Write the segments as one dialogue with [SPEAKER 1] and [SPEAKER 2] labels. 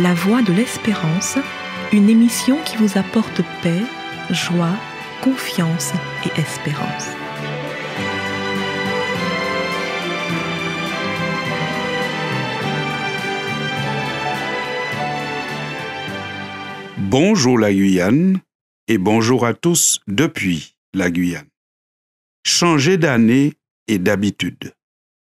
[SPEAKER 1] La Voix de l'Espérance, une émission qui vous apporte paix, joie, confiance et espérance.
[SPEAKER 2] Bonjour la Guyane et bonjour à tous depuis la Guyane. Changer d'année et d'habitude.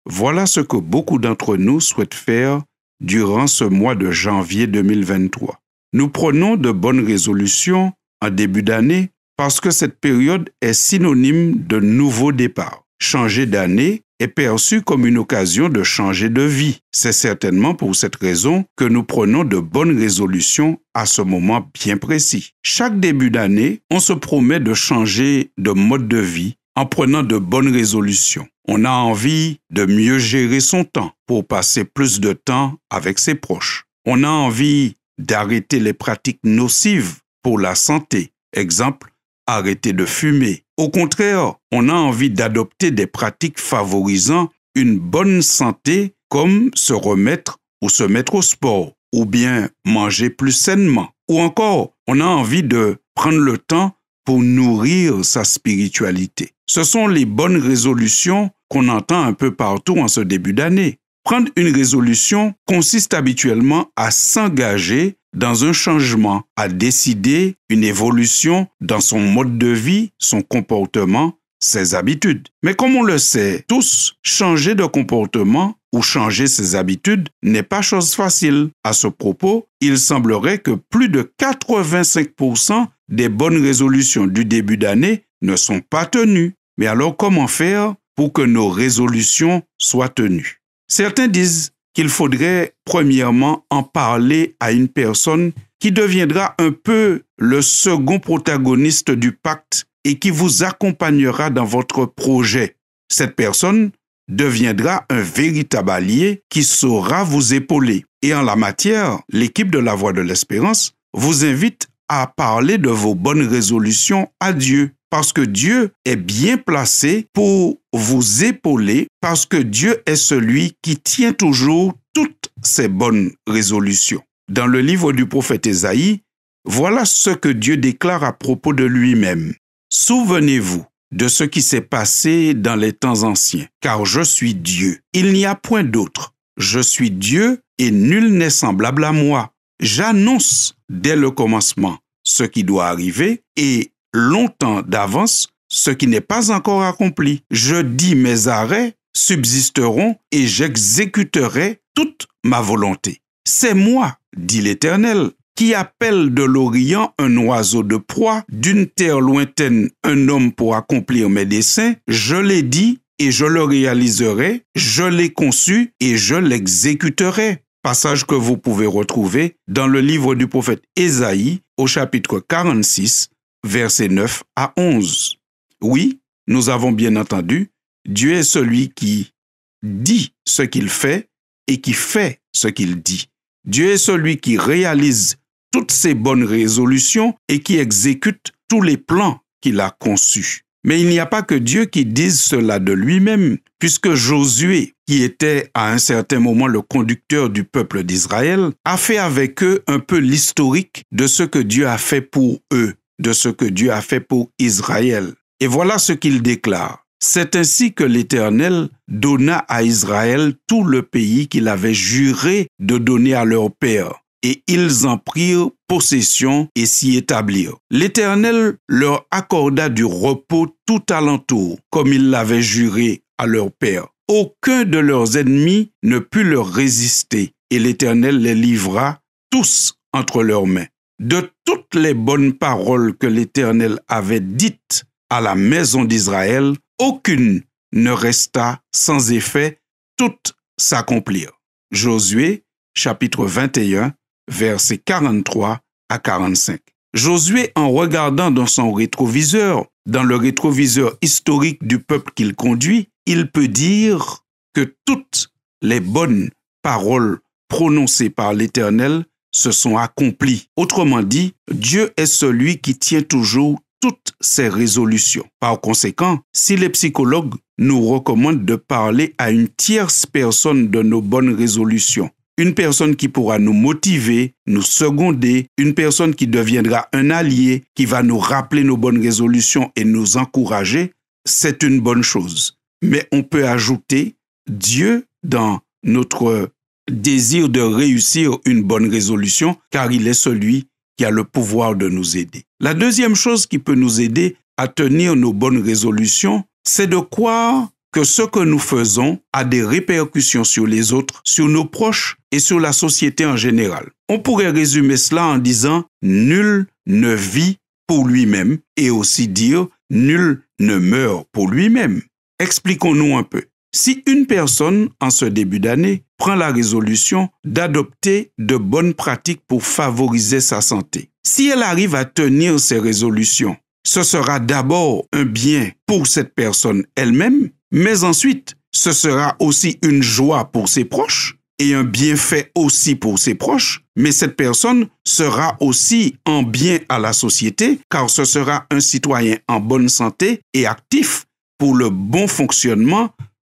[SPEAKER 2] Voilà ce que beaucoup d'entre nous souhaitent faire durant ce mois de janvier 2023. Nous prenons de bonnes résolutions en début d'année parce que cette période est synonyme de nouveau départ. Changer d'année est perçu comme une occasion de changer de vie. C'est certainement pour cette raison que nous prenons de bonnes résolutions à ce moment bien précis. Chaque début d'année, on se promet de changer de mode de vie en prenant de bonnes résolutions. On a envie de mieux gérer son temps pour passer plus de temps avec ses proches. On a envie d'arrêter les pratiques nocives pour la santé. Exemple, arrêter de fumer. Au contraire, on a envie d'adopter des pratiques favorisant une bonne santé comme se remettre ou se mettre au sport, ou bien manger plus sainement. Ou encore, on a envie de prendre le temps pour nourrir sa spiritualité. Ce sont les bonnes résolutions qu'on entend un peu partout en ce début d'année. Prendre une résolution consiste habituellement à s'engager dans un changement, à décider une évolution dans son mode de vie, son comportement, ses habitudes. Mais comme on le sait tous, changer de comportement ou changer ses habitudes n'est pas chose facile. À ce propos, il semblerait que plus de 85% des bonnes résolutions du début d'année ne sont pas tenues. Mais alors comment faire pour que nos résolutions soient tenues? Certains disent qu'il faudrait premièrement en parler à une personne qui deviendra un peu le second protagoniste du pacte et qui vous accompagnera dans votre projet. Cette personne deviendra un véritable allié qui saura vous épauler. Et en la matière, l'équipe de la Voix de l'Espérance vous invite à parler de vos bonnes résolutions à Dieu. Parce que Dieu est bien placé pour vous épauler, parce que Dieu est celui qui tient toujours toutes ses bonnes résolutions. Dans le livre du prophète Ésaïe, voilà ce que Dieu déclare à propos de lui-même. « Souvenez-vous de ce qui s'est passé dans les temps anciens, car je suis Dieu. Il n'y a point d'autre. Je suis Dieu et nul n'est semblable à moi. J'annonce dès le commencement ce qui doit arriver et longtemps d'avance ce qui n'est pas encore accompli. Je dis mes arrêts subsisteront et j'exécuterai toute ma volonté. C'est moi, dit l'Éternel, qui appelle de l'Orient un oiseau de proie, d'une terre lointaine un homme pour accomplir mes desseins. Je l'ai dit et je le réaliserai, je l'ai conçu et je l'exécuterai. Passage que vous pouvez retrouver dans le livre du prophète Ésaïe au chapitre 46, versets 9 à 11. Oui, nous avons bien entendu, Dieu est celui qui dit ce qu'il fait et qui fait ce qu'il dit. Dieu est celui qui réalise toutes ses bonnes résolutions et qui exécute tous les plans qu'il a conçus. Mais il n'y a pas que Dieu qui dise cela de lui-même, puisque Josué, qui était à un certain moment le conducteur du peuple d'Israël, a fait avec eux un peu l'historique de ce que Dieu a fait pour eux, de ce que Dieu a fait pour Israël. Et voilà ce qu'il déclare. C'est ainsi que l'Éternel donna à Israël tout le pays qu'il avait juré de donner à leur père. Et ils en prirent possession et s'y établirent. L'Éternel leur accorda du repos tout alentour, comme il l'avait juré à leur père. Aucun de leurs ennemis ne put leur résister, et l'Éternel les livra tous entre leurs mains. De toutes les bonnes paroles que l'Éternel avait dites à la maison d'Israël, aucune ne resta sans effet, toutes s'accomplirent. Josué, chapitre 21, versets 43 à 45. Josué, en regardant dans son rétroviseur, dans le rétroviseur historique du peuple qu'il conduit, il peut dire que toutes les bonnes paroles prononcées par l'Éternel se sont accomplies. Autrement dit, Dieu est celui qui tient toujours toutes ses résolutions. Par conséquent, si les psychologues nous recommandent de parler à une tierce personne de nos bonnes résolutions, une personne qui pourra nous motiver, nous seconder, une personne qui deviendra un allié, qui va nous rappeler nos bonnes résolutions et nous encourager, c'est une bonne chose. Mais on peut ajouter Dieu dans notre désir de réussir une bonne résolution, car il est celui qui a le pouvoir de nous aider. La deuxième chose qui peut nous aider à tenir nos bonnes résolutions, c'est de croire que ce que nous faisons a des répercussions sur les autres, sur nos proches et sur la société en général. On pourrait résumer cela en disant « nul ne vit pour lui-même » et aussi dire « nul ne meurt pour lui-même ». Expliquons-nous un peu. Si une personne, en ce début d'année, prend la résolution d'adopter de bonnes pratiques pour favoriser sa santé, si elle arrive à tenir ces résolutions, ce sera d'abord un bien pour cette personne elle-même, mais ensuite, ce sera aussi une joie pour ses proches et un bienfait aussi pour ses proches, mais cette personne sera aussi en bien à la société, car ce sera un citoyen en bonne santé et actif pour le bon fonctionnement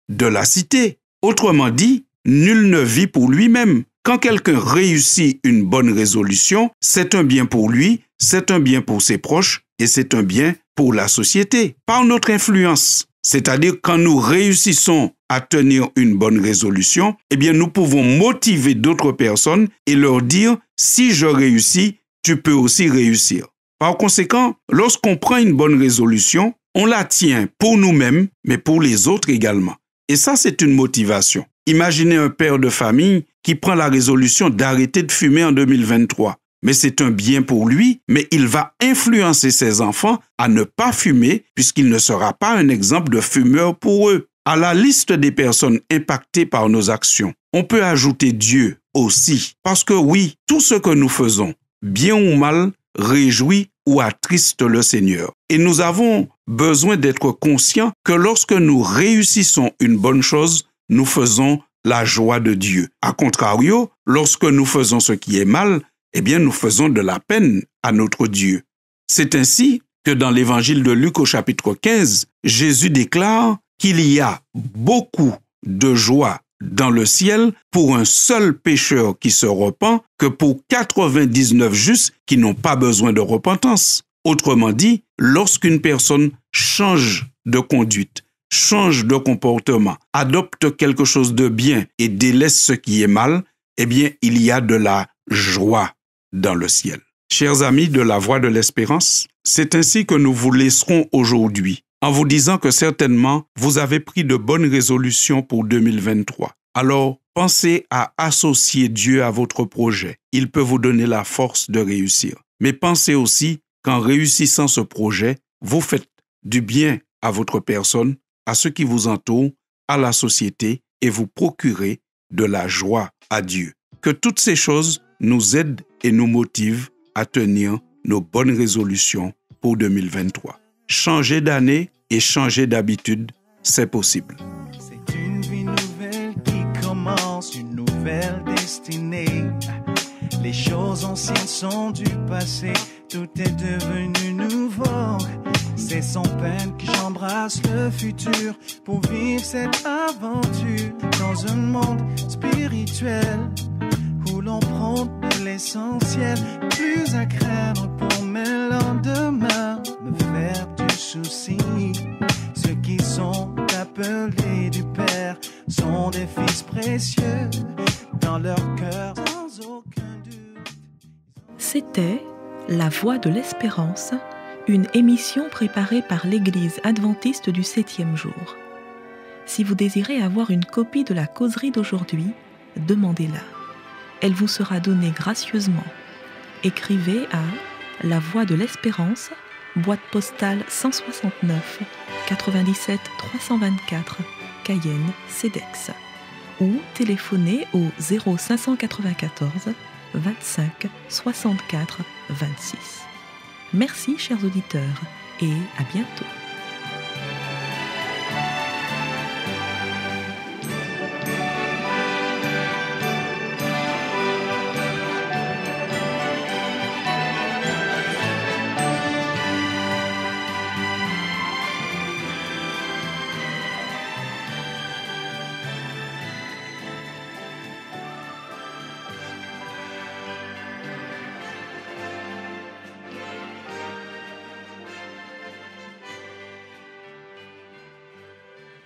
[SPEAKER 2] de la cité. Autrement dit, nul ne vit pour lui-même. Quand quelqu'un réussit une bonne résolution, c'est un bien pour lui, c'est un bien pour ses proches et c'est un bien pour la société. Par notre influence, c'est-à-dire quand nous réussissons à tenir une bonne résolution, eh bien nous pouvons motiver d'autres personnes et leur dire « si je réussis, tu peux aussi réussir ». Par conséquent, lorsqu'on prend une bonne résolution, on la tient pour nous-mêmes, mais pour les autres également. Et ça, c'est une motivation. Imaginez un père de famille qui prend la résolution d'arrêter de fumer en 2023. Mais c'est un bien pour lui, mais il va influencer ses enfants à ne pas fumer puisqu'il ne sera pas un exemple de fumeur pour eux. À la liste des personnes impactées par nos actions, on peut ajouter Dieu aussi. Parce que oui, tout ce que nous faisons, bien ou mal, réjouit ou attriste le Seigneur. Et nous avons besoin d'être conscients que lorsque nous réussissons une bonne chose, nous faisons la joie de Dieu. A contrario, lorsque nous faisons ce qui est mal, eh bien, nous faisons de la peine à notre Dieu. C'est ainsi que dans l'évangile de Luc au chapitre 15, Jésus déclare qu'il y a beaucoup de joie dans le ciel pour un seul pécheur qui se repent que pour 99 justes qui n'ont pas besoin de repentance. Autrement dit, lorsqu'une personne change de conduite, change de comportement, adopte quelque chose de bien et délaisse ce qui est mal, eh bien, il y a de la joie dans le ciel. Chers amis de la Voix de l'Espérance, c'est ainsi que nous vous laisserons aujourd'hui, en vous disant que certainement, vous avez pris de bonnes résolutions pour 2023. Alors, pensez à associer Dieu à votre projet. Il peut vous donner la force de réussir. Mais pensez aussi qu'en réussissant ce projet, vous faites du bien à votre personne, à ceux qui vous entourent, à la société, et vous procurez de la joie à Dieu. Que toutes ces choses nous aident et nous motivent à tenir nos bonnes résolutions pour 2023. Changer d'année et changer d'habitude, c'est possible.
[SPEAKER 3] C'est une vie nouvelle qui commence, une nouvelle destinée. Les choses anciennes sont du passé, tout est devenu nouveau. C'est sans peine que j'embrasse le futur pour vivre cette aventure dans un monde spirituel où l'on prend de l'essentiel, plus à craindre pour mes lendemains, me faire du souci. Ceux qui sont appelés du Père sont des fils précieux dans leur cœur sans aucun doute.
[SPEAKER 1] C'était La Voix de l'Espérance, une émission préparée par l'Église adventiste du 7e jour. Si vous désirez avoir une copie de la causerie d'aujourd'hui, demandez-la. Elle vous sera donnée gracieusement. Écrivez à La Voix de l'Espérance, boîte postale 169 97 324, Cayenne, CEDEX, ou téléphonez au 0594 25 64 26. Merci chers auditeurs et à bientôt.